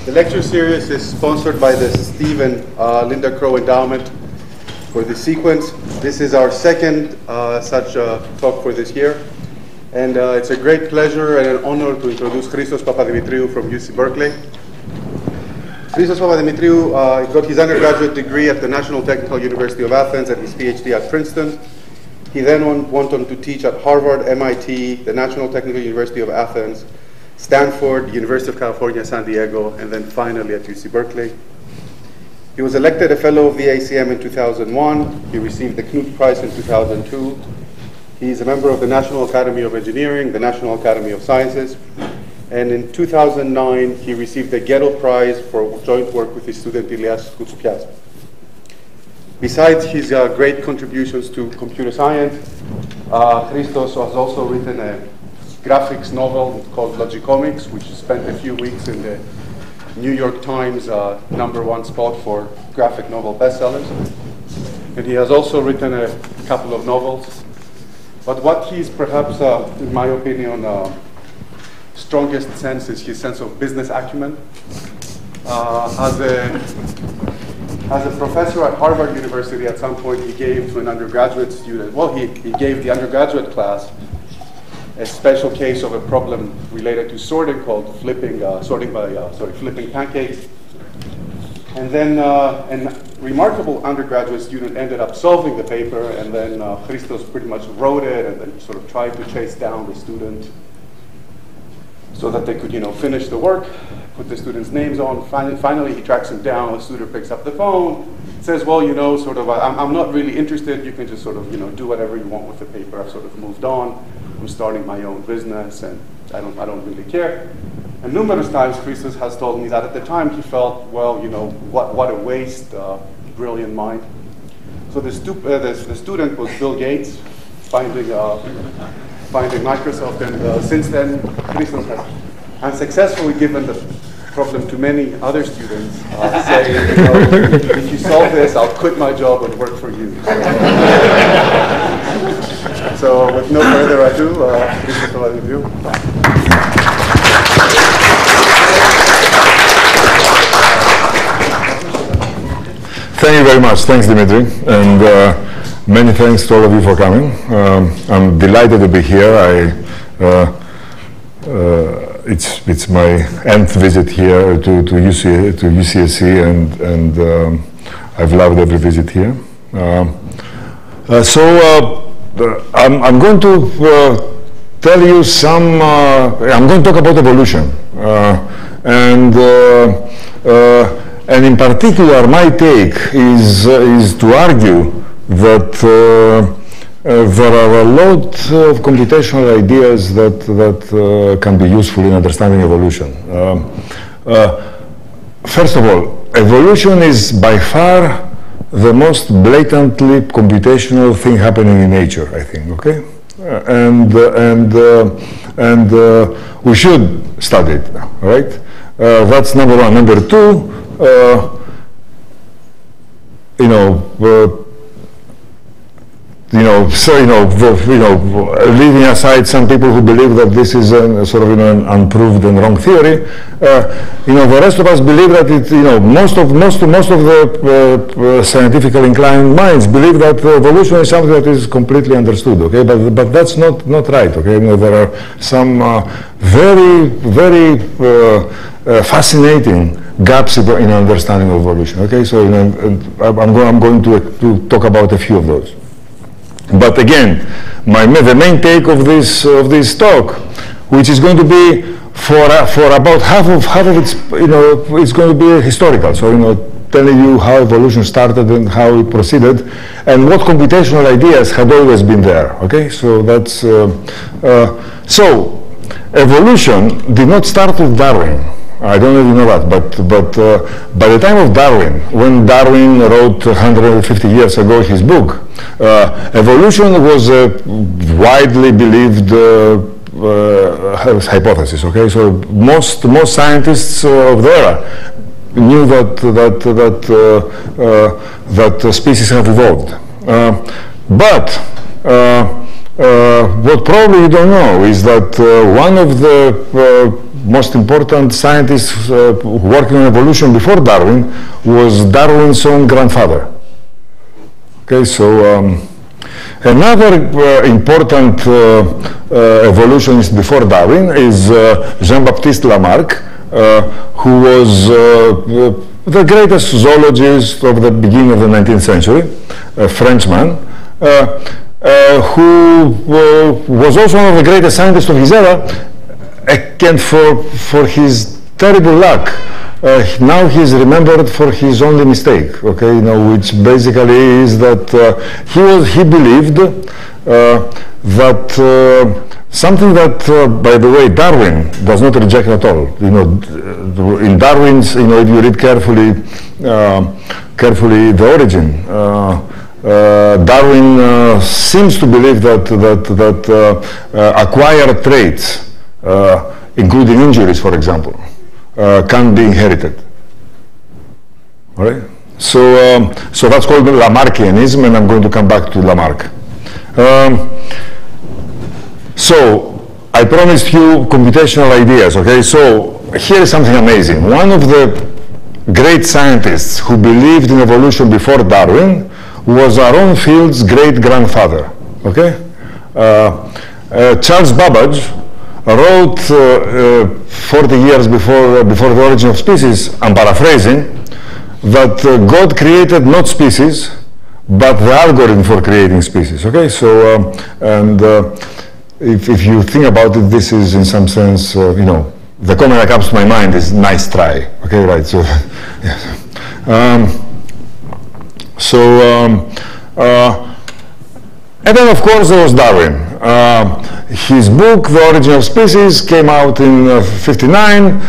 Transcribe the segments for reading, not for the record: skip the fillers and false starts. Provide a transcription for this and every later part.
The lecture series is sponsored by the Steve and Linda Crow Endowment for the sequence. This is our second such talk for this year. And it's a great pleasure and an honor to introduce Christos Dimitriou from UC Berkeley. Christos Dimitriou got his undergraduate degree at the National Technical University of Athens and his PhD at Princeton. He then went on to teach at Harvard, MIT, the National Technical University of Athens, Stanford, University of California, San Diego, and then finally at UC Berkeley. He was elected a fellow of the ACM in 2001. He received the Cruz Prize in 2002. He's a member of the National Academy of Engineering, the National Academy of Sciences, and in 2009 he received the Gettle Prize for joint work with his student Ilias Koutsoukias. Besides his great contributions to computer science, Christos has also written a graphics novel called Logicomics, which spent a few weeks in the New York Times #1 spot for graphic novel bestsellers. And he has also written a couple of novels. But what he's perhaps, in my opinion, strongest sense is his sense of business acumen. As a professor at Harvard University, at some point he gave to an undergraduate student, well, he gave the undergraduate class a special case of a problem related to sorting called flipping pancakes. And then a remarkable undergraduate student ended up solving the paper, and then Christos pretty much wrote it and then sort of tried to chase down the student so that they could, finish the work, put the students' names on. Finally, he tracks him down. The student picks up the phone, says, well, I'm not really interested. You can just sort of, do whatever you want with the paper. I've sort of moved on. I'm starting my own business, and I don't really care. And numerous times, Christos has told me that at the time he felt, well, what a waste, brilliant mind. So the student was Bill Gates, finding Microsoft, and since then, Christos has unsuccessfully given the problem to many other students, saying, if you solve this, I'll quit my job and work for you. So with no further ado, Christos Dimitriou. Thank you very much. Thanks, Dimitri. And many thanks to all of you for coming. I'm delighted to be here. It's my nth visit here to UCSC, and I've loved every visit here. I'm going to tell you some. I'm going to talk about evolution, and in particular, my take is to argue that there are a lot of computational ideas that can be useful in understanding evolution. First of all, evolution is by far the most blatantly computational thing happening in nature, I think. Okay, and we should study it now, right? That's number one. Number two, leaving aside some people who believe that this is an unproved and wrong theory, the rest of us believe that most of the scientifically inclined minds believe that evolution is something that is completely understood. Okay, but that's not right. Okay, there are some very fascinating gaps in understanding of evolution. Okay, so I'm going to talk about a few of those. But again, the main take of this talk, which is going to be for about half of its, it's going to be historical. So telling you how evolution started and how it proceeded, and what computational ideas had always been there. Okay, so that's so evolution did not start with Darwin. I don't know if you know that, but by the time of Darwin, when Darwin wrote 150 years ago his book, evolution was a widely believed hypothesis. Okay, so most scientists of the era knew that species have evolved, but what probably you don't know is that one of the most important scientist working on evolution before Darwin was Darwin's own grandfather. Okay, so another important evolutionist before Darwin is Jean-Baptiste Lamarck, who was the greatest zoologist of the beginning of the 19th century, a Frenchman, who was also one of the greatest scientists of his era, and for his terrible luck, now he is remembered for his only mistake, okay, you know, which basically is that he believed that something that, by the way, Darwin does not reject at all. You know, in Darwin's, you know, if you read carefully The Origin, Darwin seems to believe that acquired traits, including injuries, for example, can be inherited. All right? So, so that's called Lamarckianism, and I'm going to come back to Lamarck. So, I promised you computational ideas, okay? So, here is something amazing. One of the great scientists who believed in evolution before Darwin was our own field's great-grandfather, okay? Charles Babbage wrote 40 years before The Origin of Species, I'm paraphrasing, that God created not species, but the algorithm for creating species, okay? So, if you think about it, this is in some sense, you know, the comment that comes to my mind is nice try, okay, right? So, yes. And then of course there was Darwin. His book, The Origin of Species, came out in '59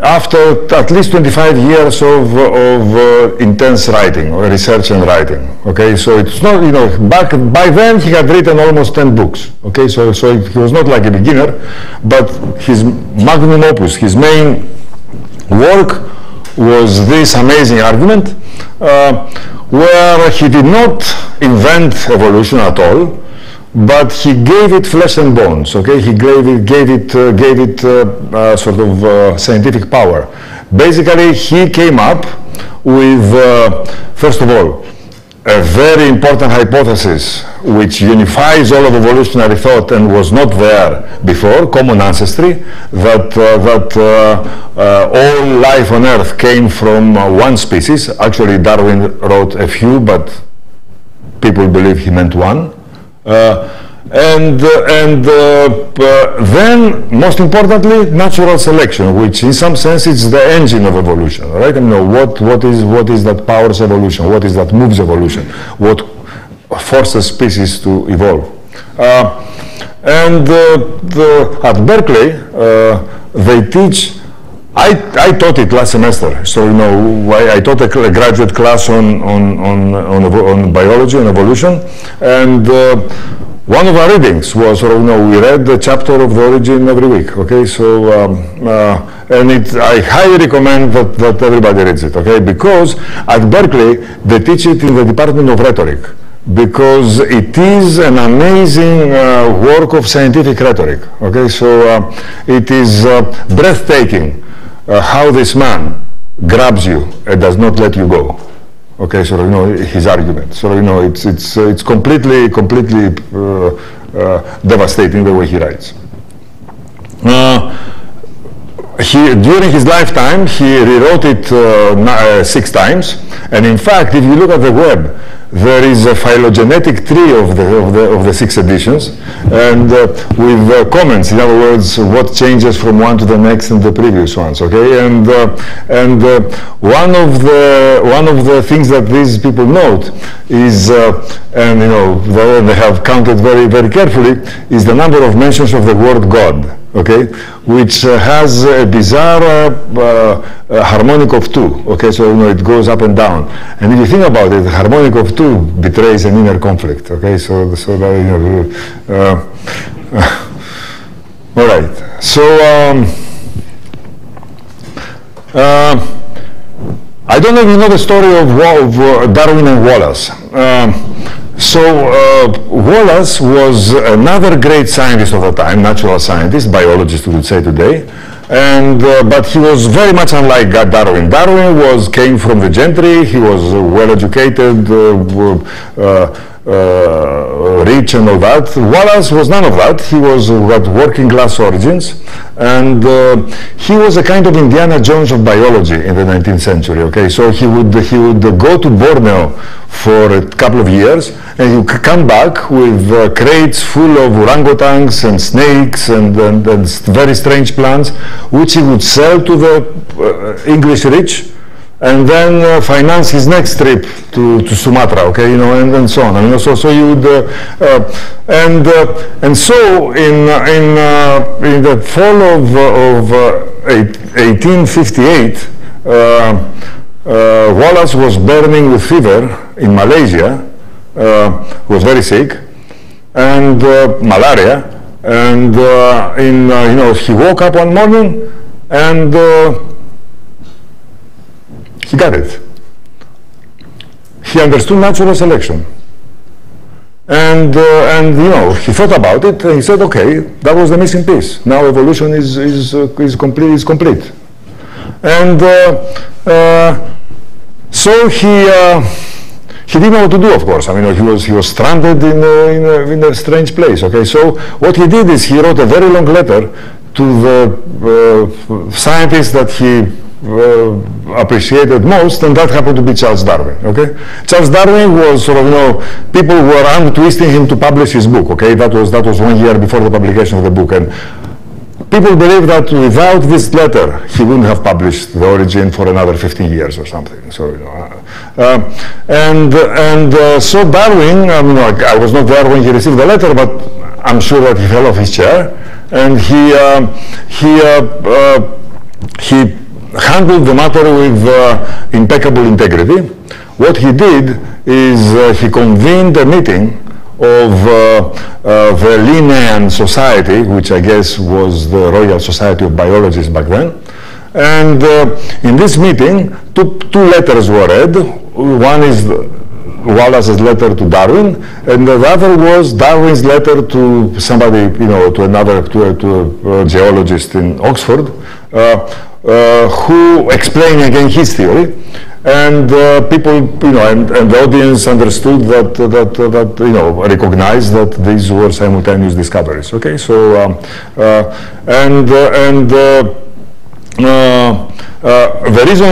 after at least 25 years of intense writing, or research and writing. Okay, so it's not, you know, by then he had written almost 10 books. Okay, so he was not like a beginner, but his magnum opus, his main work was this amazing argument, where he did not invent evolution at all, but he gave it flesh and bones. Okay, he gave it sort of scientific power. Basically, he came up with, first of all, a very important hypothesis which unifies all of evolutionary thought and was not there before, common ancestry, that all life on Earth came from one species. Actually, Darwin wrote a few, but people believe he meant one. Then, most importantly, natural selection, which in some sense is the engine of evolution, right? I mean, what is that powers evolution? What is that moves evolution? What forces species to evolve? At Berkeley, they teach. I taught it last semester, so you know I taught a graduate class on biology and evolution, and one of our readings was, you know, we read the chapter of The Origin every week. Okay, so and I highly recommend that everybody reads it. Okay, because at Berkeley they teach it in the Department of Rhetoric, because it is an amazing work of scientific rhetoric. Okay, so it is breathtaking. How this man grabs you and does not let you go. Okay, so you know his argument. So you know it's completely devastating the way he writes. During his lifetime, he rewrote it 6 times, and in fact, if you look at the web, there is a phylogenetic tree of the 6 editions, and with comments. In other words, what changes from one to the next and the previous ones. Okay, and one of the things that these people note is, and you know, they have counted very, very carefully, is the number of mentions of the word God. Okay, which has a bizarre harmonic of 2. Okay, so you know it goes up and down, and if you think about it, the harmonic of 2 betrays an inner conflict. Okay, so that, you know, all right. So I don't know if you know the story of Darwin and Wallace. Wallace was another great scientist of the time, natural scientist, biologist we would say today, But he was very much unlike Darwin. Darwin came from the gentry. He was well educated, rich and all that. Wallace was none of that. He was got working class origins, and he was a kind of Indiana Jones of biology in the 19th century. Okay, so he would go to Borneo for a couple of years, and he would come back with crates full of orangutans and snakes and very strange plants, which he would sell to the English rich, and then finance his next trip to Sumatra, okay, you know, and so on. I mean, so you would, and so in the fall of 1858, Wallace was burning with fever in Malaysia, was very sick, and malaria, and you know, he woke up one morning and he got it. He understood natural selection, and you know, he thought about it and he said, okay, that was the missing piece. Now evolution is complete. And so he didn't know what to do, of course. I mean, he was stranded in a strange place. Okay, so what he did is he wrote a very long letter to the scientist that he appreciated most, and that happened to be Charles Darwin. Okay, Charles Darwin was sort of, you know, people were arm-twisting him to publish his book. Okay, that was 1 year before the publication of the book, and people believe that without this letter, he wouldn't have published The Origin for another 15 years or something. So, you know, so Darwin, I mean, I was not there when he received the letter, but I'm sure that he fell off his chair, and he handled the matter with impeccable integrity. What he did is he convened a meeting of the Linnean Society, which I guess was the Royal Society of Biologists back then. And in this meeting, two letters were read. One is Wallace's letter to Darwin, and the other was Darwin's letter to somebody, you know, to a geologist in Oxford, who explained again his theory. And people, you know, and the audience understood that you know, recognized that these were simultaneous discoveries. Okay, so the reason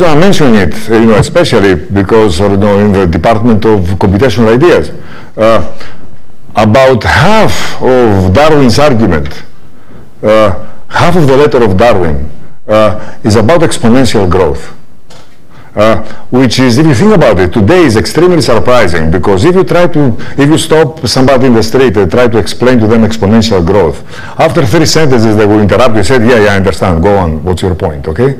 I'm mentioning it, you know, especially because, you know, in the Department of Computational Ideas, about half of Darwin's argument, half of the letter of Darwin is about exponential growth. Which is, if you think about it, today is extremely surprising, because if you stop somebody in the street and try to explain to them exponential growth, after 3 sentences they will interrupt you and say, yeah, I understand, go on, what's your point, okay?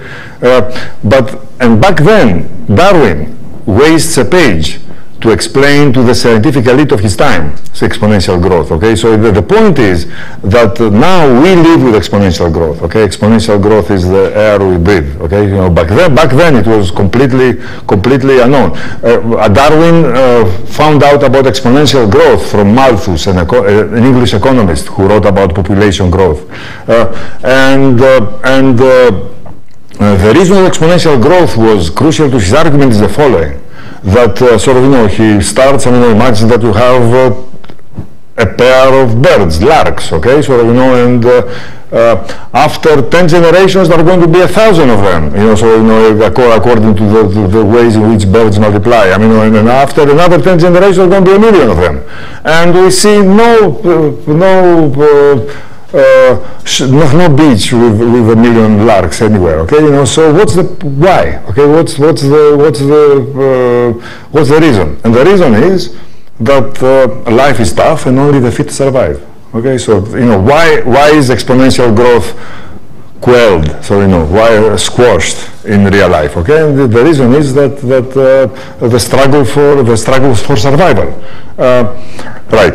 And back then, Darwin wastes a page to explain to the scientific elite of his time exponential growth, okay? So the point is that now we live with exponential growth, okay? Exponential growth is the air we breathe, okay? You know, back then it was completely unknown. Darwin found out about exponential growth from Malthus, an English economist who wrote about population growth. The reason exponential growth was crucial to his argument is the following. That sort of, you know, he starts, I mean, imagine that you have a pair of birds, larks, okay, so, you know, and after 10 generations there are going to be 1,000 of them, you know, so, you know, according to the ways in which birds multiply. I mean, and after another 10 generations there are going to be 1 million of them. And we see no beach with 1 million larks anywhere. Okay, you know. So what's the why? Okay, what's the reason? And the reason is that life is tough and only the fit survive. Okay, so, you know, why is exponential growth quelled? So, you know, why squashed in real life? Okay, and the reason is that the struggle for survival. Right.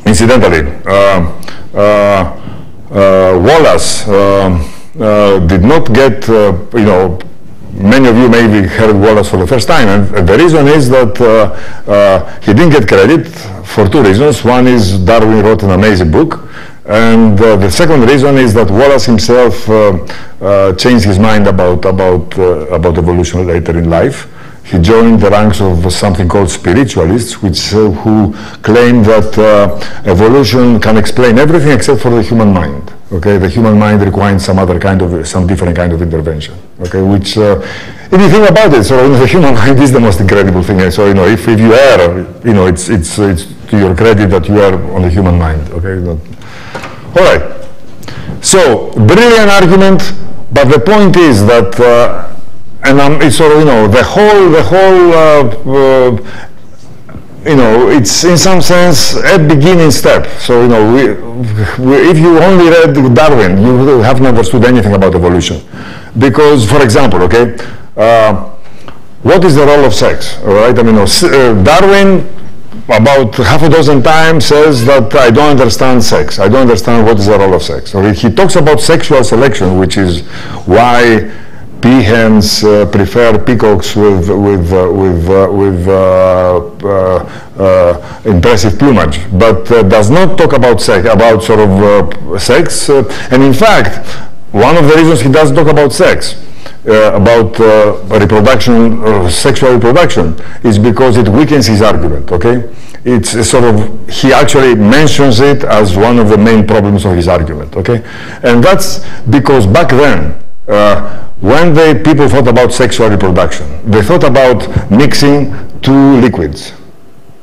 Incidentally. Wallace did not get, you know, many of you maybe heard Wallace for the first time, and the reason is that he didn't get credit for 2 reasons. One is Darwin wrote an amazing book, And the second reason is that Wallace himself changed his mind about evolution later in life. He joined the ranks of something called spiritualists, which who claim that evolution can explain everything except for the human mind. Okay, the human mind requires some different kind of intervention. Okay, which if you think about it, so the human mind is the most incredible thing. So if you err, it's to your credit that you are on the human mind. Okay, all right. So brilliant argument, but the point is that. And it's sort of, the whole, it's in some sense a beginning step. So, if you only read Darwin, you haven't understood anything about evolution. Because, for example, okay, what is the role of sex? All right, Darwin, about half a dozen times says that I don't understand sex. I don't understand what is the role of sex. So he talks about sexual selection, which is why peahens prefer peacocks with impressive plumage, but does not talk about sex, sex. And in fact, one of the reasons he does talk about sex, about reproduction, sexual reproduction, is because it weakens his argument. Okay, it's he actually mentions it as one of the main problems of his argument. Okay, and that's because back then. When people thought about sexual reproduction, they thought about mixing two liquids,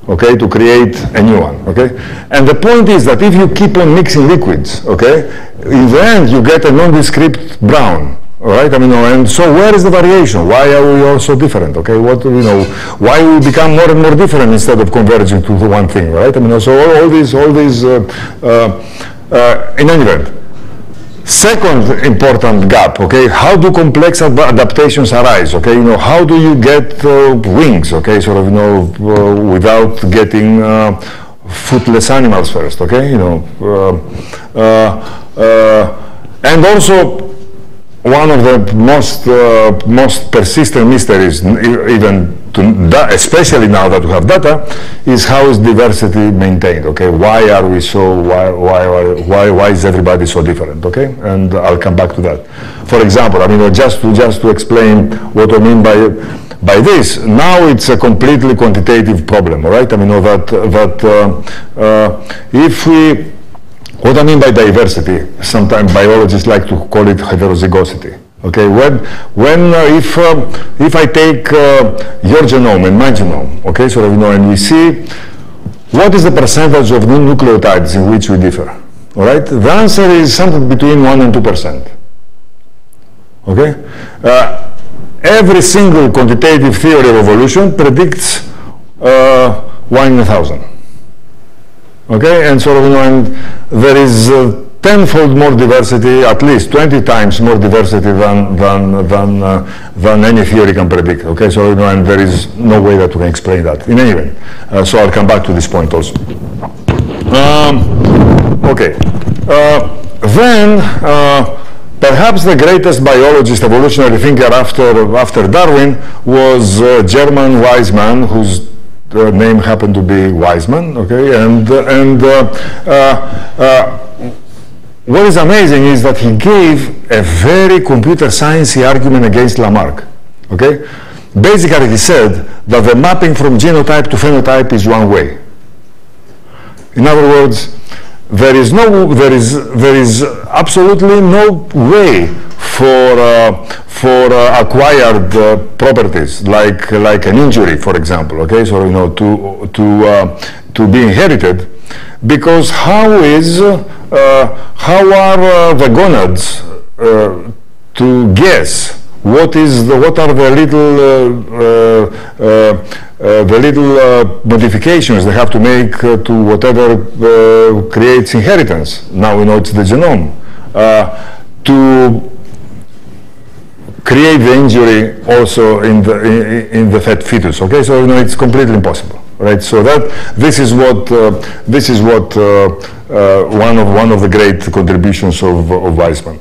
okay, to create a new one, okay? And the point is that if you keep on mixing liquids, okay, in the end you get a nondescript brown, all right? And so where is the variation? Why are we all so different, okay? Why we become more and more different instead of converging to one thing, right? So all these, in any event. Second important gap, okay, how do complex adaptations arise, okay, how do you get wings, okay, without getting footless animals first, okay, and also one of the most persistent mysteries, even especially now that we have data, is how is diversity maintained? Okay, why are we so? Why is everybody so different? Okay, and I'll come back to that. For example, just to explain what I mean by this. Now it's a completely quantitative problem. All right, if we what I mean by diversity, sometimes biologists like to call it heterozygosity. Okay, if I take your genome and my genome, okay, and we see what is the percentage of new nucleotides in which we differ, all right? The answer is something between 1 and 2%. Okay, every single quantitative theory of evolution predicts 1 in 1,000. Okay, and and there is tenfold more diversity, at least 20 times more diversity than any theory can predict. Okay, and there is no way that we can explain that. In any event, so I'll come back to this point also. Okay, then perhaps the greatest biologist, evolutionary thinker after Darwin was a German wise man whose name happened to be Weizmann. Okay, and what is amazing is that he gave a very computer sciencey argument against Lamarck. Okay, basically he said that the mapping from genotype to phenotype is one way. In other words, there is absolutely no way for acquired properties like an injury, for example. Okay, to be inherited, because how are the gonads to guess what are the little modifications they have to make to whatever creates inheritance? Now we know it's the genome. To create the injury also in the fetus. Okay, it's completely impossible, right? So this is what one of the great contributions of Weizmann.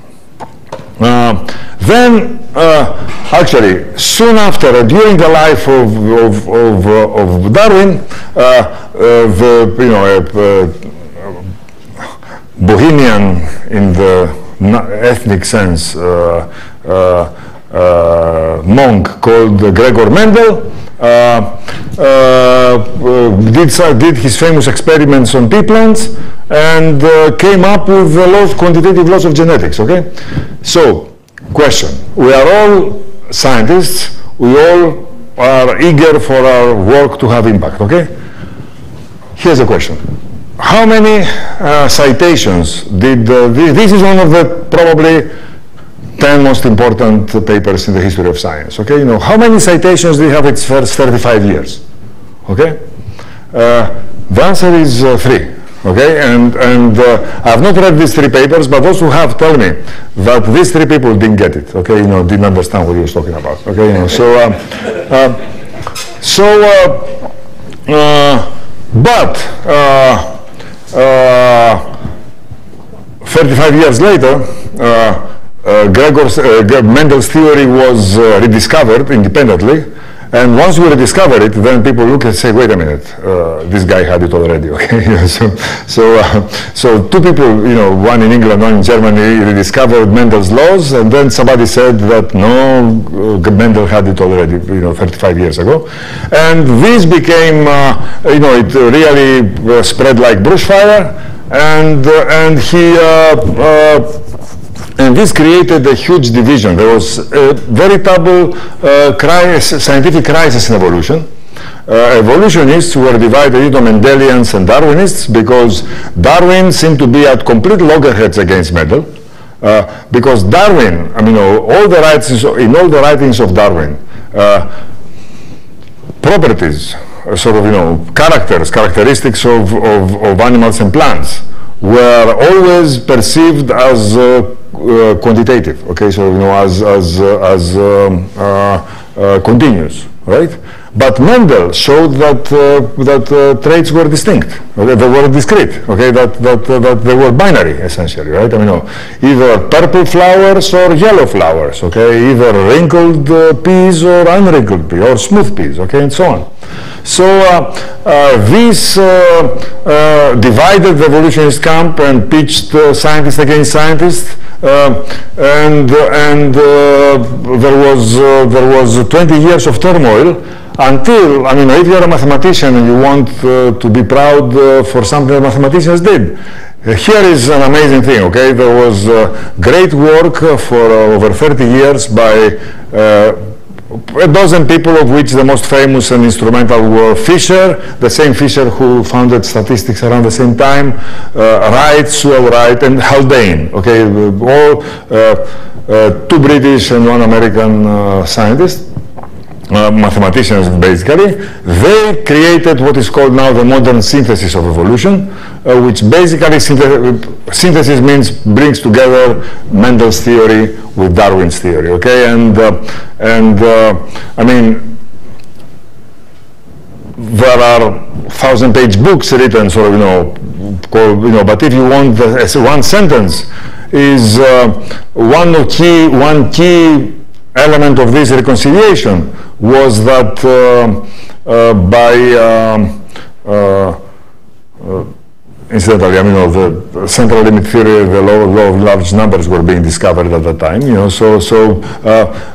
Then, actually, soon after, during the life Bohemian in the ethnic sense monk called Gregor Mendel did his famous experiments on pea plants and came up with the quantitative laws of genetics, okay? So, question, we are all scientists, we all are eager for our work to have impact, okay? Here's a question. How many citations did, this is one of the probably 10 most important papers in the history of science, okay? You know, how many citations do you have its first 35 years, okay? The answer is 3, okay? And I have not read these 3 papers, but those who have tell me that these 3 people didn't get it, okay? You know, didn't understand what he was talking about, okay? You know, but 35 years later, Mendel's theory was rediscovered independently, and once we rediscover it, then people look and say, wait a minute, this guy had it already, okay? So 2 people, you know, one in England, one in Germany, rediscovered Mendel's laws, and then somebody said that no, Mendel had it already, you know, 35 years ago. And this became, you know, it really spread like brush fire, and this created a huge division. There was a veritable scientific crisis in evolution. Evolutionists were divided into Mendelians and Darwinists because Darwin seemed to be at complete loggerheads against Mendel. Because Darwin, I mean, in all the writings of Darwin, properties, sort of, you know, characteristics of animals and plants were always perceived as quantitative, okay, so, you know, as continuous, right? But Mendel showed that traits were distinct, okay? They were discrete, okay? That they were binary, essentially, right? I mean, you know, either purple flowers or yellow flowers, okay? Either wrinkled peas or unwrinkled peas, or smooth peas, okay, and so on. So this divided the evolutionist camp and pitched scientists against scientists, and there was 20 years of turmoil until, I mean, if you're a mathematician and you want to be proud for something that mathematicians did, here is an amazing thing, okay? There was great work for over 30 years by a dozen people, of which the most famous and instrumental were Fisher, the same Fisher who founded statistics around the same time, Wright, Sewell Wright, and Haldane, okay? All 2 British and 1 American scientists. Mathematicians, basically. They created what is called now the modern synthesis of evolution, which basically synthesis means brings together Mendel's theory with Darwin's theory, okay? And I mean, there are 1,000-page books written, sort of, you know, called, you know, but if you want one sentence is one key element of this reconciliation was that incidentally, I mean, the central limit theory, the law of large numbers were being discovered at that time, you know, so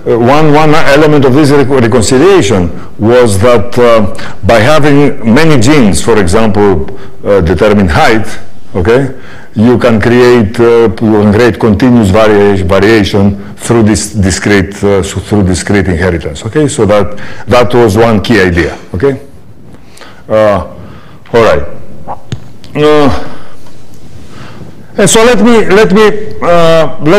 one element of this reconciliation was that by having many genes, for example, determine height, okay, you can create continuous variation through this discrete inheritance. Okay, so that was one key idea. Okay, all right. And so let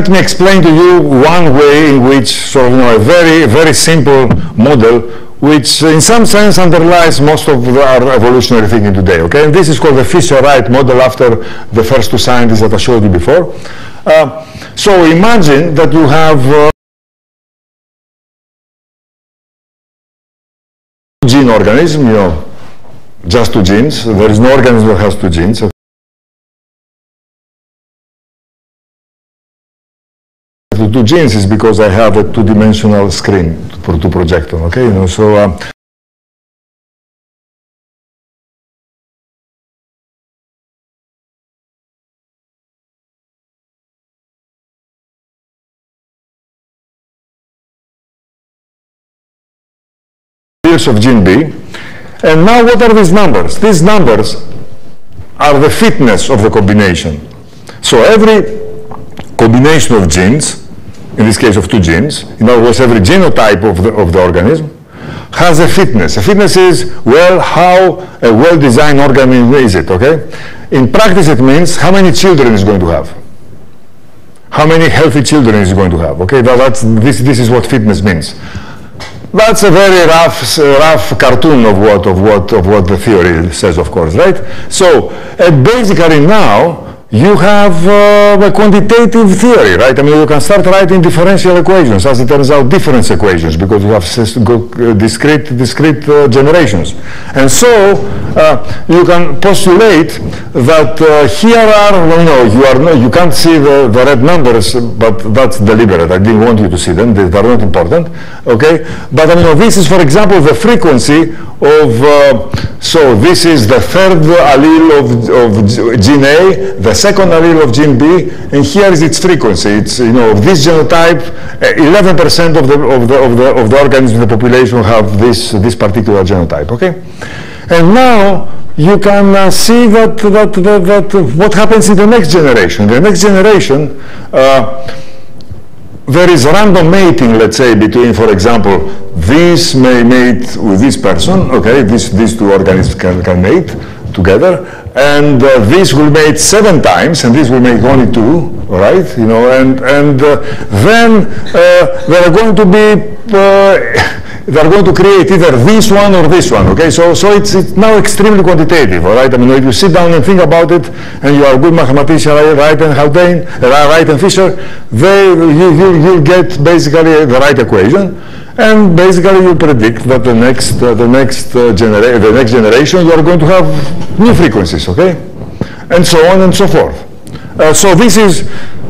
me explain to you one way in which, sort of, you know, a very simple model, which in some sense underlies most of our evolutionary thinking today, okay? And this is called the Fisher-Wright model, after the first 2 scientists that I showed you before. So imagine that you have gene organism, you know, just 2 genes. There is no organism that has 2 genes. The 2 genes is because I have a 2-dimensional screen to project on, okay? You know, so alleles of gene B. And now what are these numbers? These numbers are the fitness of the combination. So every combination of genes, in this case of two genes, in other words, every genotype of the organism, has a fitness. A fitness is, well, how a well-designed organism is it, okay? In practice, it means how many children it's going to have. How many healthy children is it going to have, okay? This is what fitness means. That's a very rough cartoon of what the theory says, of course, right? So basically now you have a quantitative theory, right? I mean, you can start writing differential equations, as it turns out, difference equations, because you have discrete generations. And so you can postulate that here are, you can't see the red numbers, but that's deliberate. I didn't want you to see them. They are not important, okay? But this is, for example, the frequency of, so this is the third allele of gene A, the second allele of gene B, and here is its frequency. It's, of this genotype, 11% of the organisms in the population have this particular genotype, okay? And now you can see that what happens in the next generation. The next generation, there is random mating, let's say, between, for example, this may mate with this person, okay, these two organisms can mate together, and this will mate 7 times, and this will mate only 2, all right, and then there are going to be, they're going to create either this one or this one, okay? So it's now extremely quantitative, all right? I mean, if you sit down and think about it, and you are a good mathematician, Wright and Fisher, you'll get basically the right equation, and basically you predict that the next generation you are going to have new frequencies, okay? And so on and so forth. So this is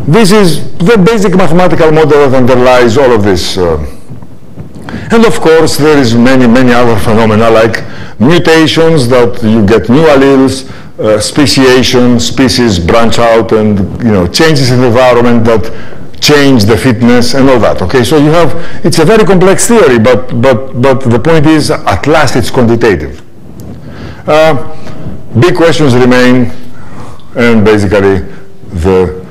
the basic mathematical model that underlies all of this. And of course, there is many other phenomena like mutations, that you get new alleles, speciation, species branch out, and changes in the environment that change the fitness and all that. Okay, so you have, it's a very complex theory, but the point is, at last, it's quantitative. Big questions remain, and basically the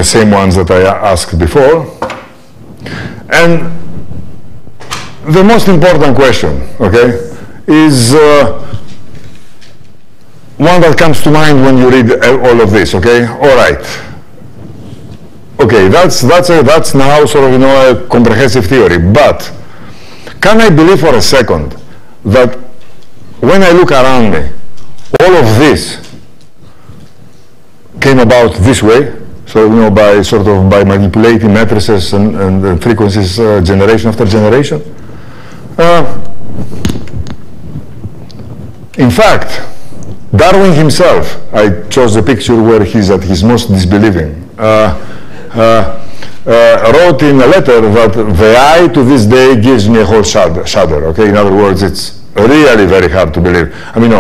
same ones that I asked before. And the most important question, okay, is one that comes to mind when you read all of this, okay? All right. Okay, that's now sort of, a comprehensive theory, but can I believe for a second that when I look around me, all of this came about this way? So, by manipulating matrices and frequencies generation after generation. In fact, Darwin himself, I chose a picture where he's at his most disbelieving, wrote in a letter that the eye to this day gives me a whole shudder, okay? In other words, it's really very hard to believe. I mean,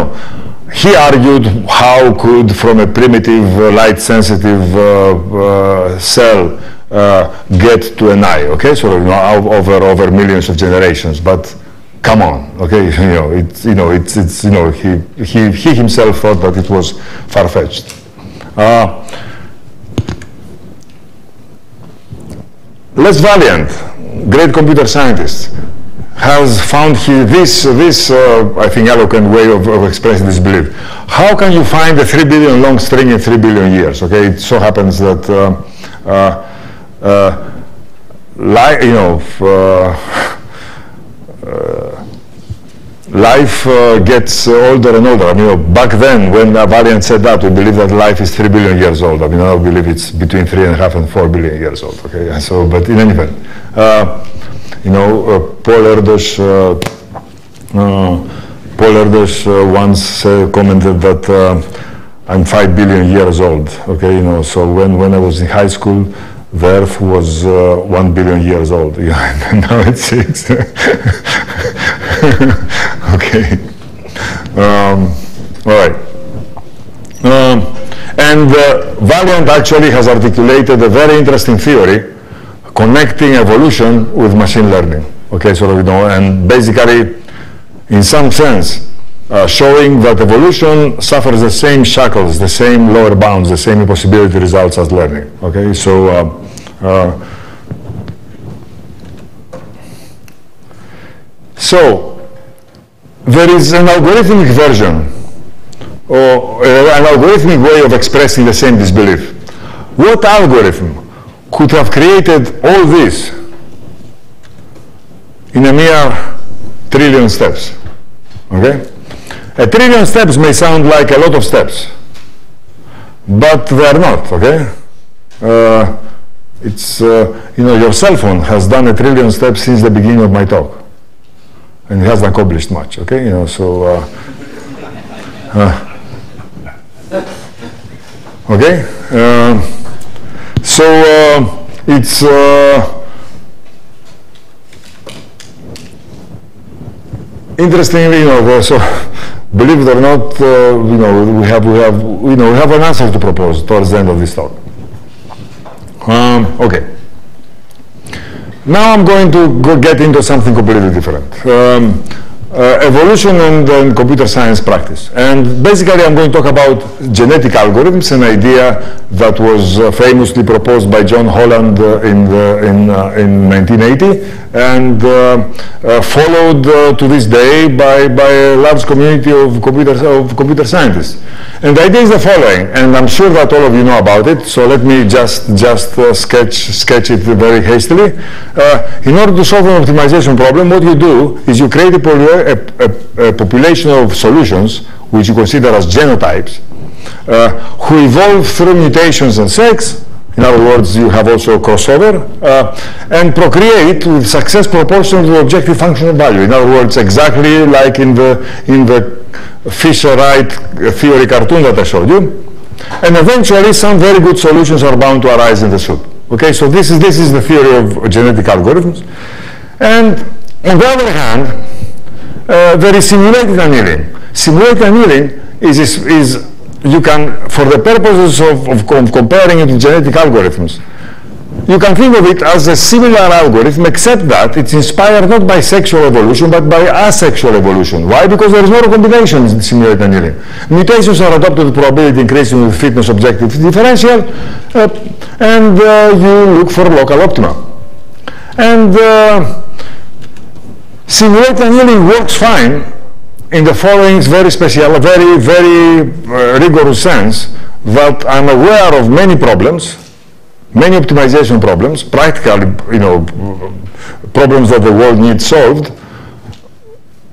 he argued how could, from a primitive light-sensitive cell, get to an eye, okay? So over millions of generations, but come on, okay? He himself thought that it was far-fetched. Les Valiant, great computer scientist, has found this I think, eloquent way of expressing this belief. How can you find a 3 billion long string in 3 billion years? Okay, it so happens that life gets older and older. I mean, back then, when Valiant said that, we believe that life is 3 billion years old. I mean, I believe it's between 3.5 and 4 billion years old. Okay, so, but in any event, Paul Erdos once commented that I'm 5 billion years old. Okay, so when I was in high school, the Earth was 1 billion years old. Now it's 6. Okay. All right. And Valiant actually has articulated a very interesting theory connecting evolution with machine learning. Okay, so and basically, in some sense, showing that evolution suffers the same shackles, the same lower bounds, the same impossibility results as learning. Okay, so there is an algorithmic version or an algorithmic way of expressing the same disbelief. What algorithm could have created all this in a mere trillion steps? Okay? A trillion steps may sound like a lot of steps, but they are not, okay? Your cell phone has done a trillion steps since the beginning of my talk, and it hasn't accomplished much, okay? Okay? It's interestingly, so believe it or not, we have an answer to propose towards the end of this talk. Okay. Now I'm going to get into something completely different. Evolution and computer science practice. And basically I'm going to talk about genetic algorithms, an idea that was famously proposed by John Holland in 1980 and followed to this day by a large community of computer scientists. And the idea is the following, and I'm sure that all of you know about it, so let me just sketch it very hastily. In order to solve an optimization problem, what you do is you create a population of solutions which you consider as genotypes who evolve through mutations and sex. In other words, you have also crossover and procreate with success proportional to the objective functional value. In other words, exactly like in the Fisher-Wright theory cartoon that I showed you. And eventually, some very good solutions are bound to arise in the soup. Okay, so this is the theory of genetic algorithms. And on the other hand, there is simulated annealing. Simulated annealing is you can, for the purposes of comparing it to genetic algorithms, you can think of it as a similar algorithm, except that it's inspired not by sexual evolution, but by asexual evolution. Why? Because there is no recombination in simulated annealing. Mutations are adopted with probability increasing with fitness objective differential, and you look for local optima. And simulated annealing works fine in the following very special, very rigorous sense, that I'm aware of many problems, many optimization problems, practically, problems that the world needs solved,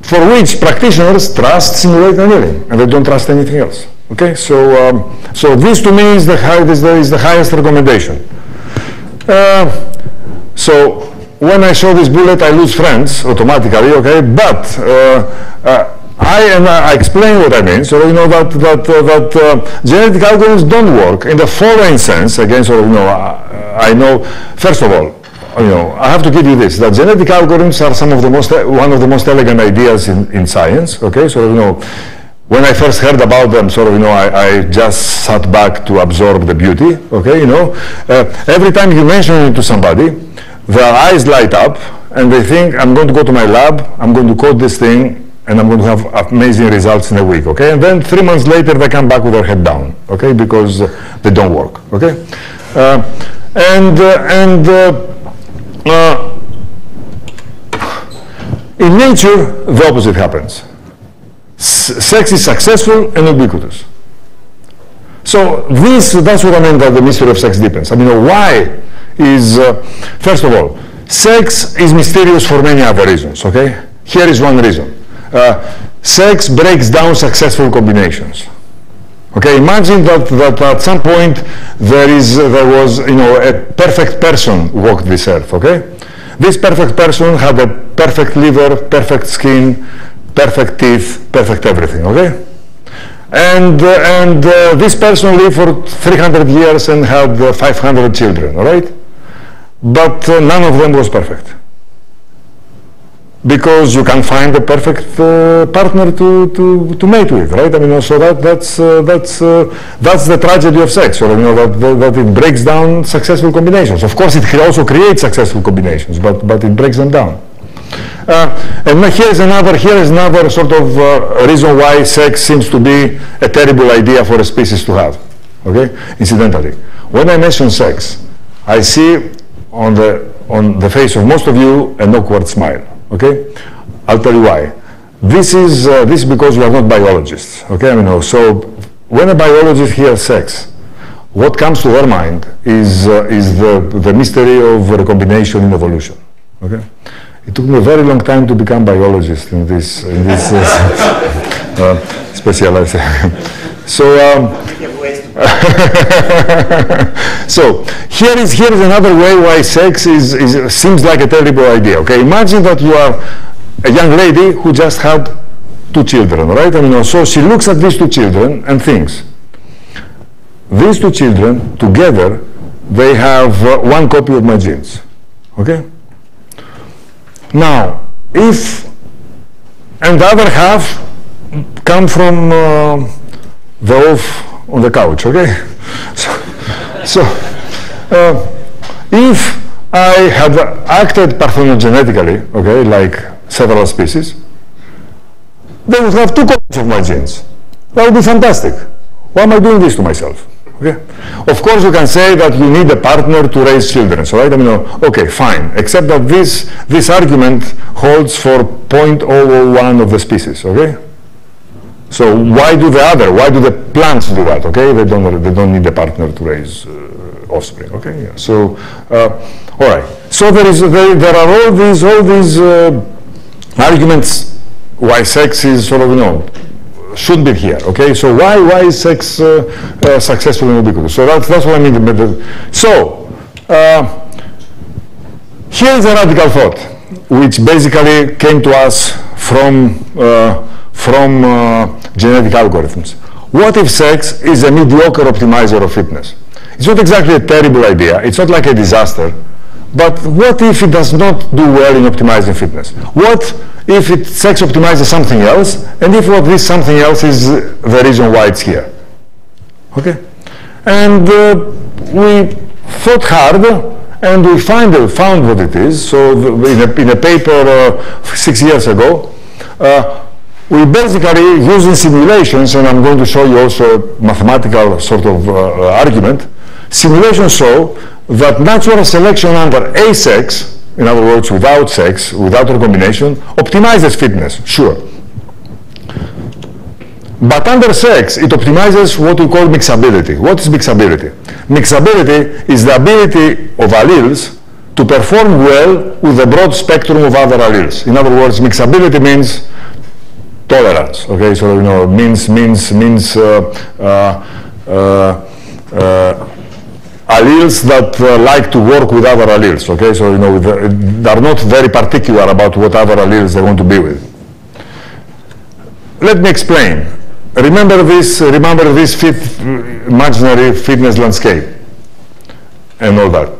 for which practitioners trust simulated annealing, and they don't trust anything else. Okay, so this to me is the highest recommendation. So when I show this bullet, I lose friends automatically. Okay, but I explain what I mean. So you know that genetic algorithms don't work in the following sense. Again, so I know. First of all, I have to give you this: that genetic algorithms are one of the most elegant ideas in science. Okay, so when I first heard about them, I just sat back to absorb the beauty. Okay, every time you mention it to somebody, their eyes light up and they think, I'm going to go to my lab, I'm going to code this thing, and I'm going to have amazing results in a week, okay? And then 3 months later, they come back with their head down, okay? Because they don't work, okay? In nature, the opposite happens. Sex is successful and ubiquitous. So that's what I meant by the mystery of sex depends. Why is, first of all, sex is mysterious for many other reasons, okay? Here is one reason. Sex breaks down successful combinations. Okay, imagine that at some point there was a perfect person walked this earth, okay? This perfect person had a perfect liver, perfect skin, perfect teeth, perfect everything, okay? And this person lived for 300 years and had 500 children, all right? But none of them was perfect. Because you can find the perfect partner to mate with, right? So that's the tragedy of sex, that it breaks down successful combinations. Of course, it can also create successful combinations, but it breaks them down. And here is another sort of reason why sex seems to be a terrible idea for a species to have. Okay? Incidentally, when I mention sex, I see on the face of most of you an awkward smile. Okay? I'll tell you why. This is because we are not biologists. Okay? I mean, so when a biologist hears sex, what comes to their mind is the mystery of recombination in evolution. Okay? It took me a very long time to become biologist in this specialization. So, so here is another way why sex seems like a terrible idea. Okay, imagine that you are a young lady who just had 2 children, right? I mean, so she looks at these 2 children and thinks, these 2 children together, they have 1 copy of my genes. Okay. Now, and the other half come from the oaf on the couch, okay? So if I had acted parthenogenetically, okay, like several species, they would have 2 copies of my genes. That would be fantastic. Why am I doing this to myself? Okay. Of course, you can say that you need a partner to raise children, so right? I mean, okay, fine. Except that this argument holds for 0.001 of the species. Okay. So why do the plants do that? Okay, they don't need a partner to raise offspring. Okay. Yeah. So all right. So there are all these arguments why sex is sort of should be here, okay? So why is sex successful and ubiquitous? So that's what I mean. So here is a radical thought, which basically came to us from genetic algorithms. What if sex is a mediocre optimizer of fitness? It's not exactly a terrible idea. It's not like a disaster. But what if it does not do well in optimizing fitness? What if sex optimizes something else, and if what this something else is the reason why it's here? Okay? And we thought hard, and we found what it is. So in a paper 6 years ago, we basically, using simulations, and I'm going to show you also a mathematical sort of argument, simulations show that natural selection under asex, in other words, without sex, without recombination, optimizes fitness, sure. But under sex, it optimizes what we call mixability. What is mixability? Mixability is the ability of alleles to perform well with a broad spectrum of other alleles. In other words, mixability means tolerance. Okay, so means alleles that like to work with other alleles, okay? So, they're not very particular about what other alleles they want to be with. Let me explain. Remember this imaginary fitness landscape and all that.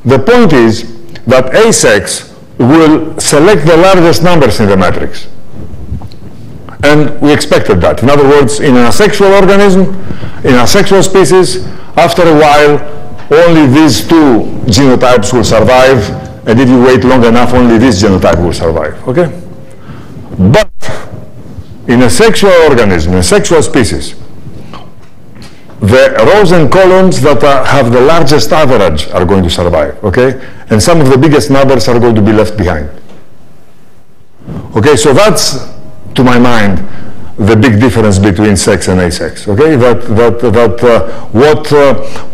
The point is that asex will select the largest numbers in the matrix. And we expected that. In other words, in an asexual organism, in a sexual species, after a while, only these 2 genotypes will survive, and if you wait long enough, only this genotype will survive, okay? But in a sexual organism, in a sexual species, the rows and columns that have the largest average are going to survive, okay? And some of the biggest numbers are going to be left behind. Okay, so that's, to my mind, the big difference between sex and asex. Okay,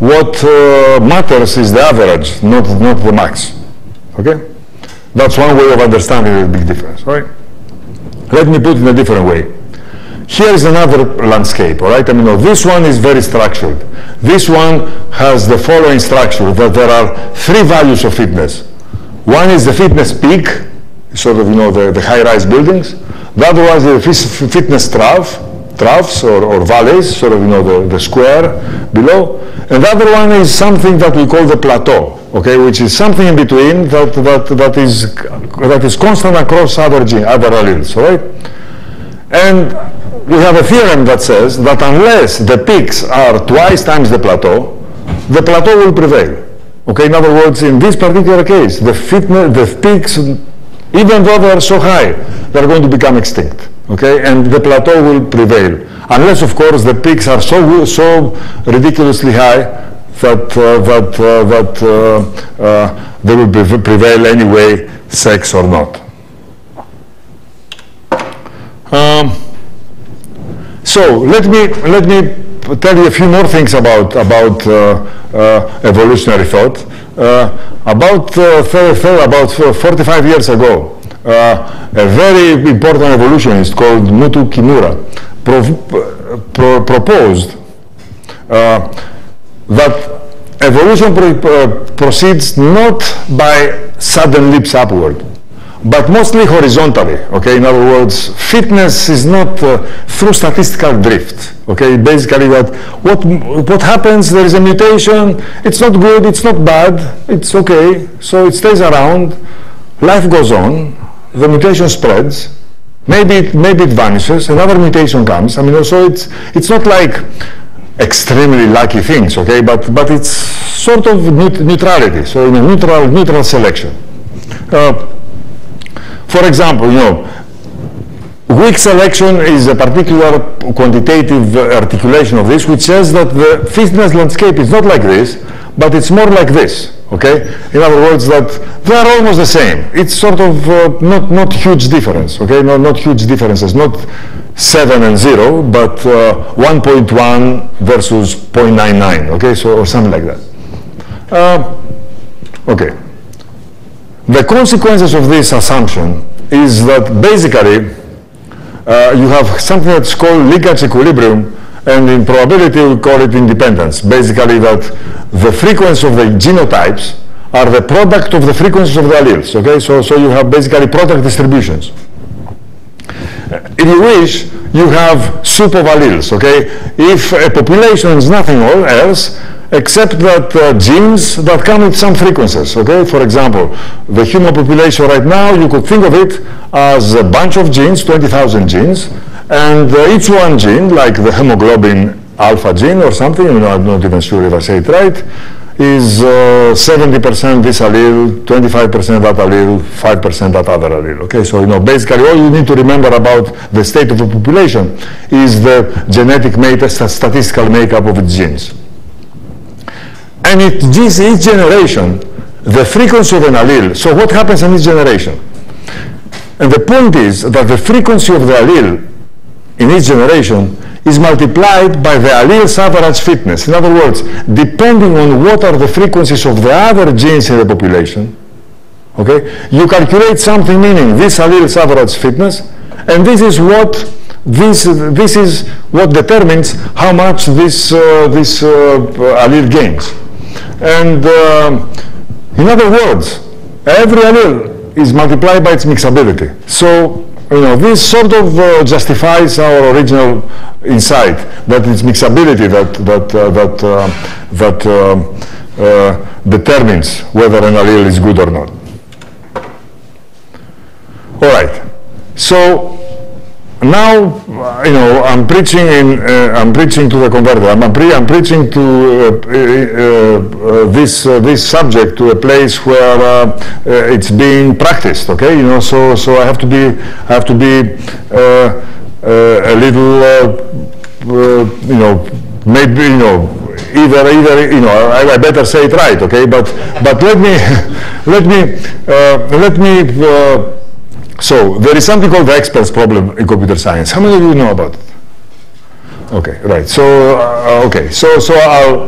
what matters is the average, not the max. Okay, that's one way of understanding the big difference. Right? Let me put it in a different way. Here is another landscape. All right, I mean, this one is very structured. This one has the following structure: that there are 3 values of fitness. One is the fitness peak, sort of the high-rise buildings. The other one is the fitness troughs or valleys, sort of the square below. And the other one is something that we call the plateau, okay, which is something in between that is constant across other alleles, right? And we have a theorem that says that unless the peaks are twice times the plateau will prevail. Okay, in other words, in this particular case, the peaks Even though they are so high, they're going to become extinct, okay? And the plateau will prevail. Unless, of course, the peaks are so ridiculously high that they will prevail anyway, sex or not. So let me tell you a few more things about evolutionary thought. About 45 years ago, a very important evolutionist called Mutu Kimura proposed that evolution proceeds not by sudden leaps upward, but mostly horizontally, okay? In other words, fitness is not through statistical drift, okay? Basically what happens, there is a mutation, it's not good, it's not bad, it's okay, so it stays around, life goes on, the mutation spreads, maybe it vanishes, another mutation comes. I mean, so it's not like extremely lucky things, okay? But it's sort of neutrality, so in a neutral selection. For example, weak selection is a particular quantitative articulation of this, which says that the fitness landscape is not like this, but it's more like this, okay? In other words, that they are almost the same. It's sort of not huge difference, okay? Not huge differences, not 7 and 0, but 1.1 versus 0.99, okay? So, or something like that. Okay. The consequences of this assumption is that basically you have something that's called linkage equilibrium, and in probability we call it independence. Basically that the frequency of the genotypes are the product of the frequencies of the alleles, okay? So you have basically product distributions. If you wish, you have soup of alleles, okay? If a population is nothing else except that genes that come with some frequencies, okay? For example, the human population right now, you could think of it as a bunch of genes, 20,000 genes, and each one gene, like the hemoglobin alpha gene or something, I'm not even sure if I say it right, is 70% this allele, 25% that allele, 5% that other allele, okay? So, basically all you need to remember about the state of the population is the genetic statistical makeup of its genes. And each generation, the frequency of an allele, so what happens in each generation? And the point is that the frequency of the allele in each generation is multiplied by the allele's average fitness. In other words, depending on what are the frequencies of the other genes in the population, okay, you calculate something meaning this allele's average fitness, and this is what determines how much this allele gains. And in other words, every allele is multiplied by its mixability. So, this sort of justifies our original insight that it's mixability that determines whether an allele is good or not. All right. So now, I'm preaching to the converter. I'm preaching to this subject to a place where it's being practiced. Okay, so I have to be a little, maybe either I better say it right. Okay, but let me. So there is something called the expert's problem in computer science. How many of you know about it? Okay, right. So okay. So I'll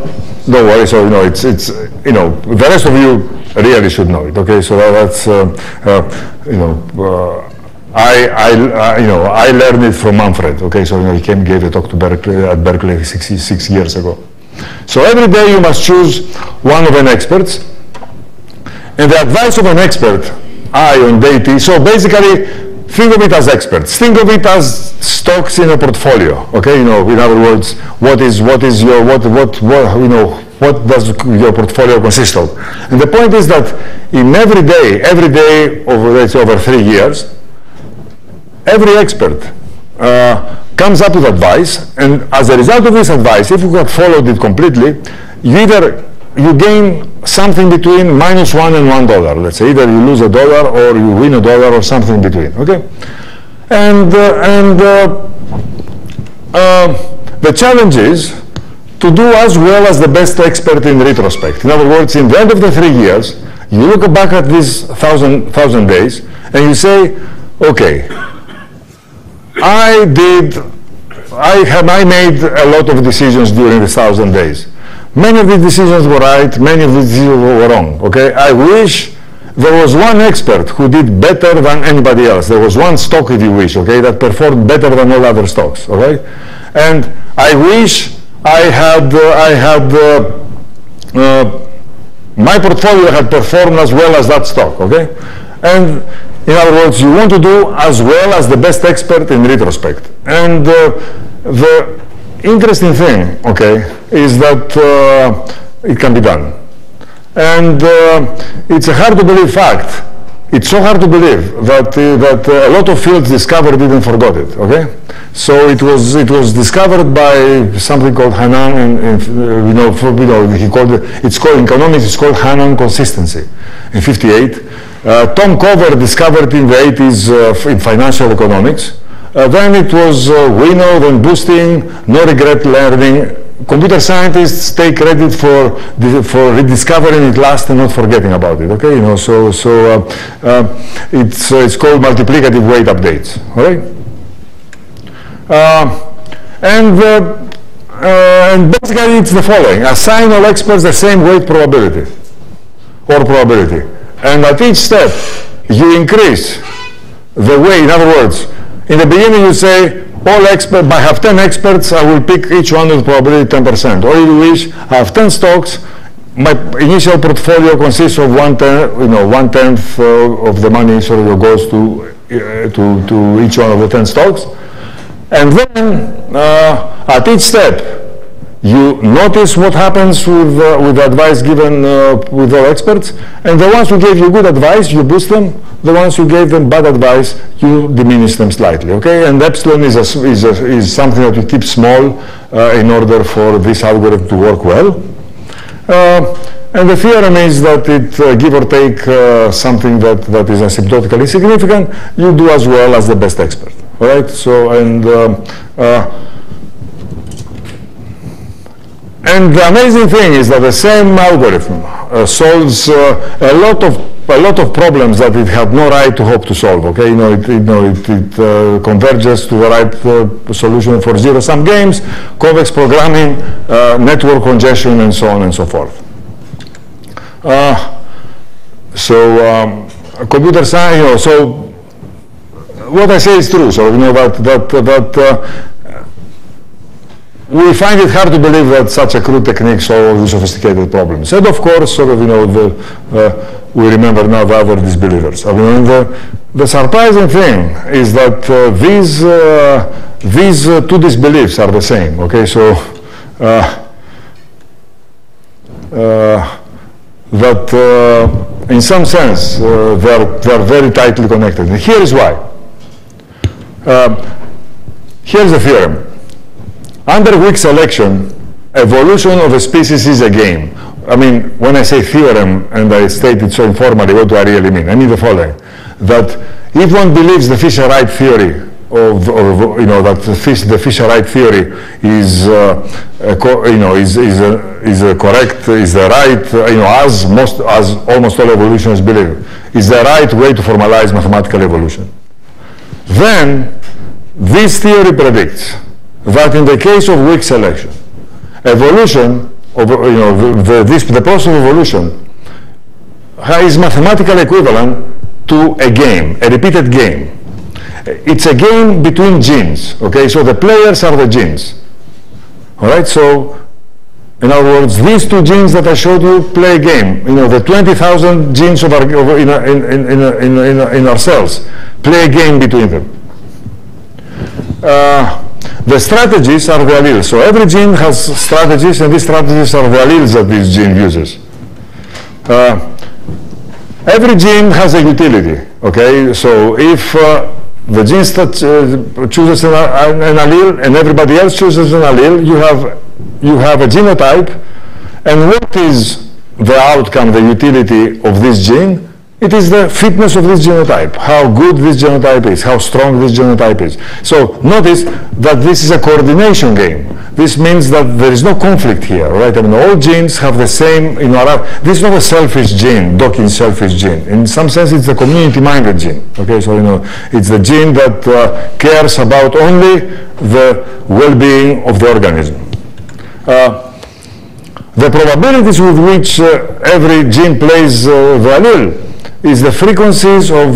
don't worry. So it's the rest of you really should know it. Okay. So that's I learned it from Manfred. Okay. So he gave a talk to Berkeley 6 years ago. So every day you must choose one of an experts, and the advice of an expert. On day T. So basically, think of it as experts. Think of it as stocks in a portfolio. Okay, in other words, what does your portfolio consist of? And the point is that in every day over 3 years, every expert comes up with advice, and as a result of this advice, if you have followed it completely, you either you gain something between -1 and $1. Let's say either you lose $1 or you win $1 or something in between. Okay, and the challenge is to do as well as the best expert in retrospect. In other words, in the end of the 3 years, you look back at these 1,000 days and you say, okay, I made a lot of decisions during the 1,000 days. Many of these decisions were right, many of these decisions were wrong. Okay, I wish there was one expert who did better than anybody else. There was one stock, if you wish, okay, that performed better than all other stocks. Okay, and I wish my portfolio had performed as well as that stock. Okay, and in other words, you want to do as well as the best expert in retrospect. And the interesting thing, okay, is that it can be done. And it's a hard to believe fact. It's so hard to believe that a lot of fields discovered it and forgot it. Okay, so it was discovered by something called Hanan, and he called it. It's called in economics. It's called Hanan consistency in '58. Tom Cover discovered in the 80s in financial economics. Then it was Winnow, then boosting, no regret learning. Computer scientists take credit for rediscovering it last and not forgetting about it. Okay, it's called multiplicative weight updates. All right, and basically it's the following: assign all experts the same weight probability, and at each step you increase the weight. In other words, in the beginning you say, all experts, I have 10 experts, I will pick each one with probability 10%. Or if you wish, I have 10 stocks, my initial portfolio consists of one tenth of the money sort of goes to each one of the 10 stocks. And then at each step, you notice what happens with the advice given with our experts, and the ones who gave you good advice, you boost them. The ones who gave them bad advice, you diminish them slightly. Okay, and epsilon is something that you keep small in order for this algorithm to work well. And the theorem is that it, give or take something that is asymptotically significant, you do as well as the best expert. All right. So and the amazing thing is that the same algorithm solves a lot of problems that it had no right to hope to solve. Okay, it converges to the right solution for zero-sum games, convex programming, network congestion, and so on and so forth. Computer science. So what I say is true. So we find it hard to believe that such a crude technique solves sophisticated problems. And of course, we remember now the other disbelievers. I mean, the surprising thing is that these two disbeliefs are the same. Okay, so that in some sense they're very tightly connected. And here is why. Here's the theorem. Under weak selection, evolution of a species is a game. I mean, when I say theorem and I state it so informally, what do I really mean? I mean the following: that if one believes the Fisher-Wright theory that the Fisher-Wright theory is correct, is the right, as almost all evolutionists believe, is the right way to formalize mathematical evolution, then this theory predicts that in the case of weak selection, evolution, the process of evolution is mathematically equivalent to a game, a repeated game. It's a game between genes. Okay, so the players are the genes. All right, so in other words, these two genes that I showed you play a game. The 20,000 genes in our cells play a game between them. The strategies are the alleles. So every gene has strategies, and these strategies are the alleles that this gene uses. Every gene has a utility. Okay, so if the gene chooses an allele and everybody else chooses an allele, you have a genotype, And what is the outcome, the utility of this gene? It is the fitness of this genotype, how good this genotype is, how strong this genotype is. So notice that this is a coordination game. This means that there is no conflict here, right? I mean, all genes have the same, this is not a selfish gene, Dawkins selfish gene. In some sense, it's a community-minded gene, okay? So, it's the gene that cares about only the well-being of the organism. The probabilities with which every gene plays the allele is the frequencies are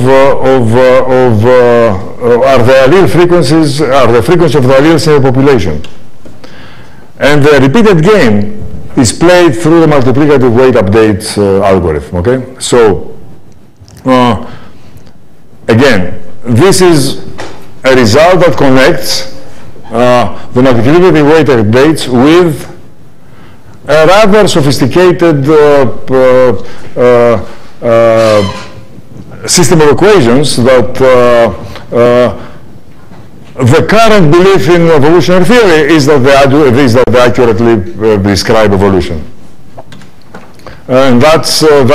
the frequency of the alleles in the population. And the repeated game is played through the multiplicative weight update algorithm, okay? So, again, this is a result that connects the multiplicative weight updates with a rather sophisticated system of equations that the current belief in evolutionary theory is that they accurately describe evolution. And that's a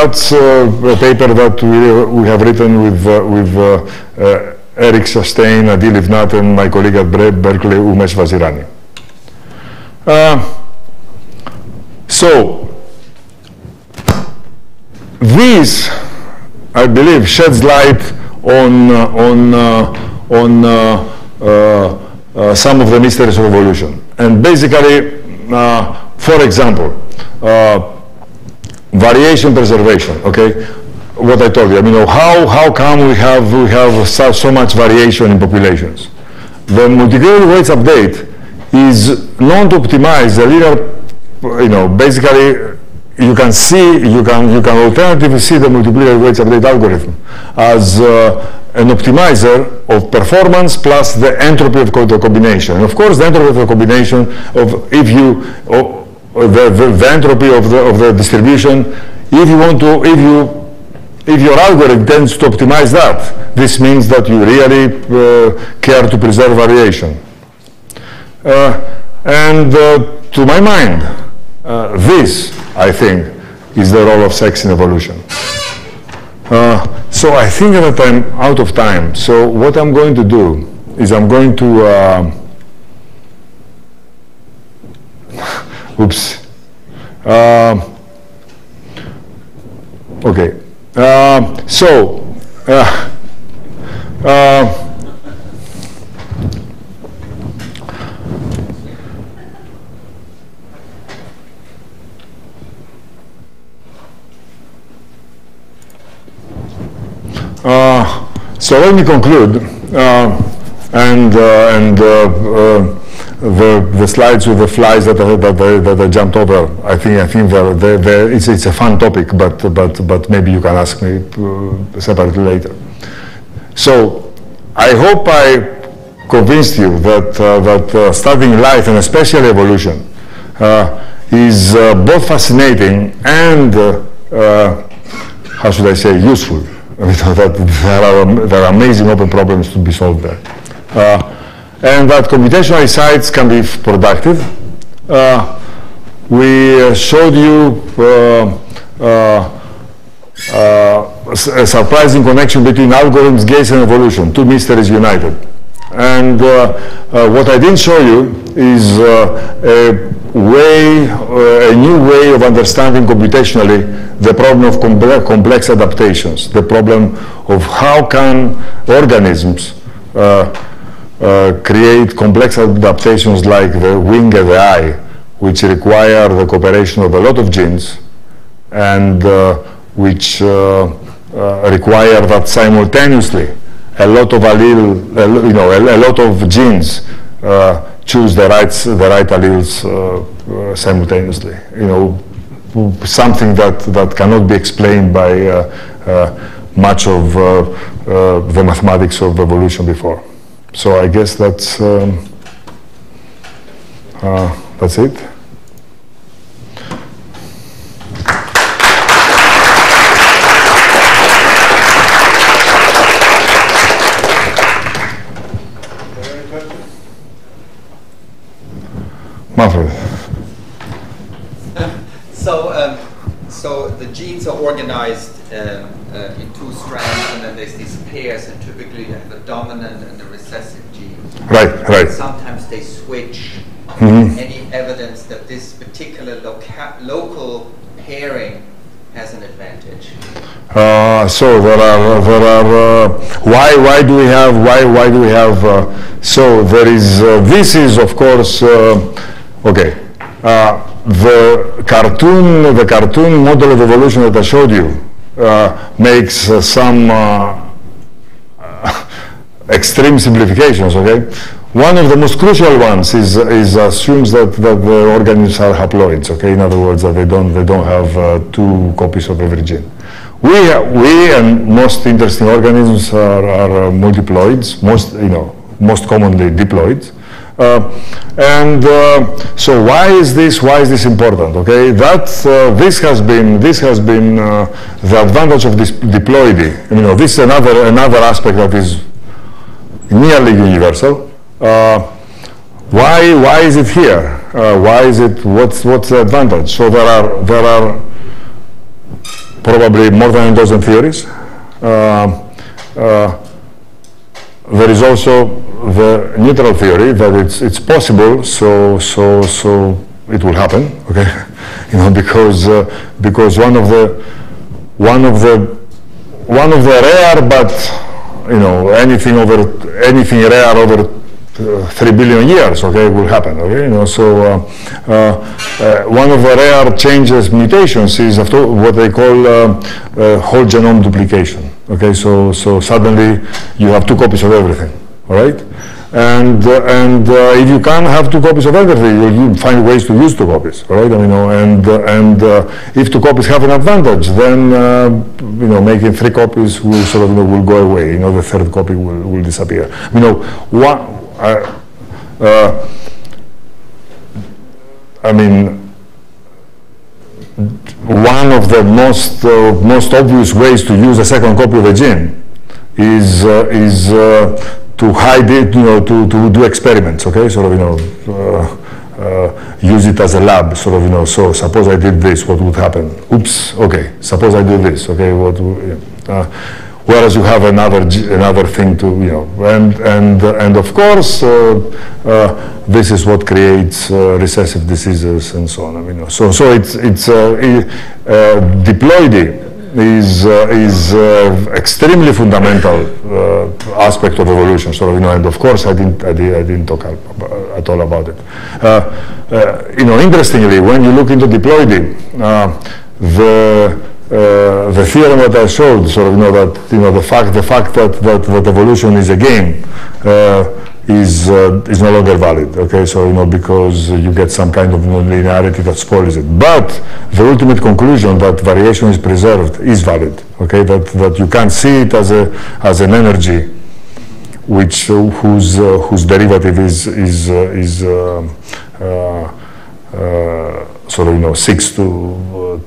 paper that we have written with Eric Chastain, Adi Livnat, and my colleague at Berkeley, Umesh Vazirani. So, this, I believe, sheds light on some of the mysteries of evolution. And basically, for example, variation preservation, okay? What I told you, I mean, how come we have so much variation in populations? The multiplicative weights update is known to optimize the linear, basically, you can alternatively see the multiplicative weights update algorithm as an optimizer of performance plus the entropy of the combination. And of course, the entropy of the combination the entropy of the distribution, if your algorithm tends to optimize that, this means that you really care to preserve variation. To my mind, this, I think, is the role of sex in evolution. So I think that I'm out of time. So what I'm going to do is I'm going to, oops. Okay. So let me conclude, the slides with the flies that I jumped over. I think it's a fun topic, but maybe you can ask me separately later. So I hope I convinced you that studying life and especially evolution is both fascinating and how should I say, useful. That there are amazing open problems to be solved there. And that computational insights can be productive. We showed you a surprising connection between algorithms, gates, and evolution, two mysteries united. And what I didn't show you is a new way of understanding computationally the problem of complex adaptations, the problem of how can organisms create complex adaptations like the wing and the eye, which require the cooperation of a lot of genes and which require that simultaneously a lot of a lot of genes choose the right alleles simultaneously. Something that cannot be explained by much of the mathematics of evolution before. So I guess that's it. So organized in two strands, and then there's these pairs, and typically you have a dominant and a recessive gene. Right, right. Sometimes they switch. Any evidence that this particular local pairing has an advantage? So there are why do we have so there is this is of course okay. The cartoon model of evolution that I showed you makes some extreme simplifications. Okay, one of the most crucial ones is assumes that the organisms are haploids. Okay, in other words, that they don't have two copies of every gene. We and most interesting organisms are multiploids. Most commonly diploids. So why is this important? Okay, this has been the advantage of this diploidy. This is another aspect that is nearly universal. Why is it here? Why is it? What's the advantage? So there are probably more than a dozen theories. There is also the neutral theory that it's possible, so it will happen. Okay, because one of the rare, but anything rare over 3 billion years, okay, will happen. Okay, one of the rare changes, mutations, is what they call whole genome duplication. Okay, so suddenly you have two copies of everything. All right, and if you can't have two copies of everything, you find ways to use two copies. All right, and if two copies have an advantage, then making three copies will will go away. The third copy will disappear. One of the most obvious ways to use a second copy of a gene is to hide it, to do experiments. Okay, use it as a lab. So suppose I did this, what would happen? Oops. Okay. Suppose I do this. Okay. Whereas you have another thing to and of course this is what creates recessive diseases and so on. So it's diploidy is extremely fundamental aspect of evolution. And of course I didn't talk at all about it. Interestingly, when you look into diploidy, the theorem that I showed, that the fact that evolution is a game is no longer valid. Okay, so because you get some kind of nonlinearity that spoils it. But the ultimate conclusion that variation is preserved is valid. Okay, that you can see it as an energy, whose derivative seeks to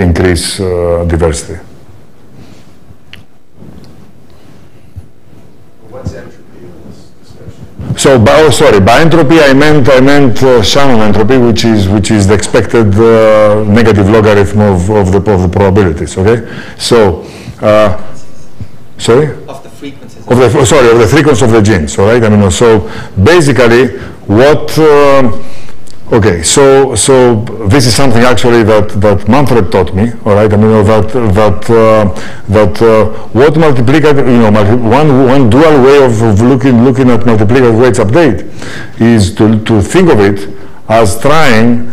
increase diversity. What's entropy in this discussion? So, by entropy I meant Shannon entropy, which is the expected negative logarithm of the probabilities. Okay, so sorry. Of the frequencies. Of the frequency of the genes. All right. So basically, what. Okay, so this is something actually that Manfred taught me. All right, what multiplicative, one dual way of looking at multiplicative weights update is to think of it as trying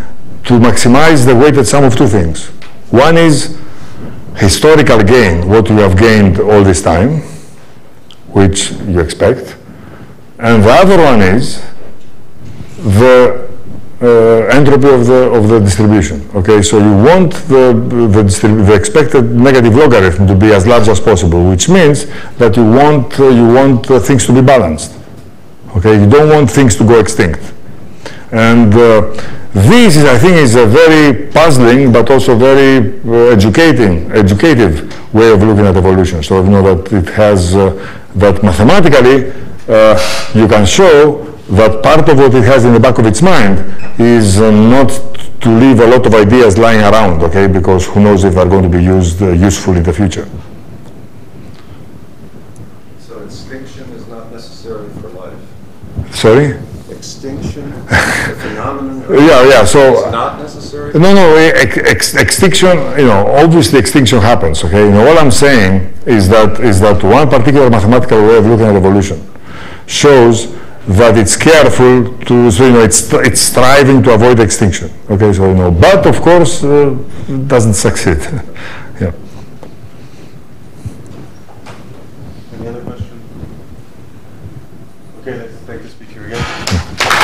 to maximize the weighted sum of two things. One is historical gain, what you have gained all this time, which you expect, and the other one is the entropy of the distribution. Okay, so you want the expected negative logarithm to be as large as possible, which means that you want things to be balanced. Okay, you don't want things to go extinct. And this is, I think, is a very puzzling but also very educative way of looking at evolution. So that it has that mathematically you can show that part of what it has in the back of its mind is not to leave a lot of ideas lying around, okay, because who knows if they're going to be used useful in the future. So extinction is not necessary for life? Sorry? Extinction, the phenomenon Yeah, so is not necessary? no, extinction, obviously extinction happens, okay? All I'm saying is that one particular mathematical way of looking at evolution shows that it's careful to, so, it's striving to avoid extinction, okay? So, but of course, it doesn't succeed. Yeah. Any other question? Okay, let's thank the speaker again.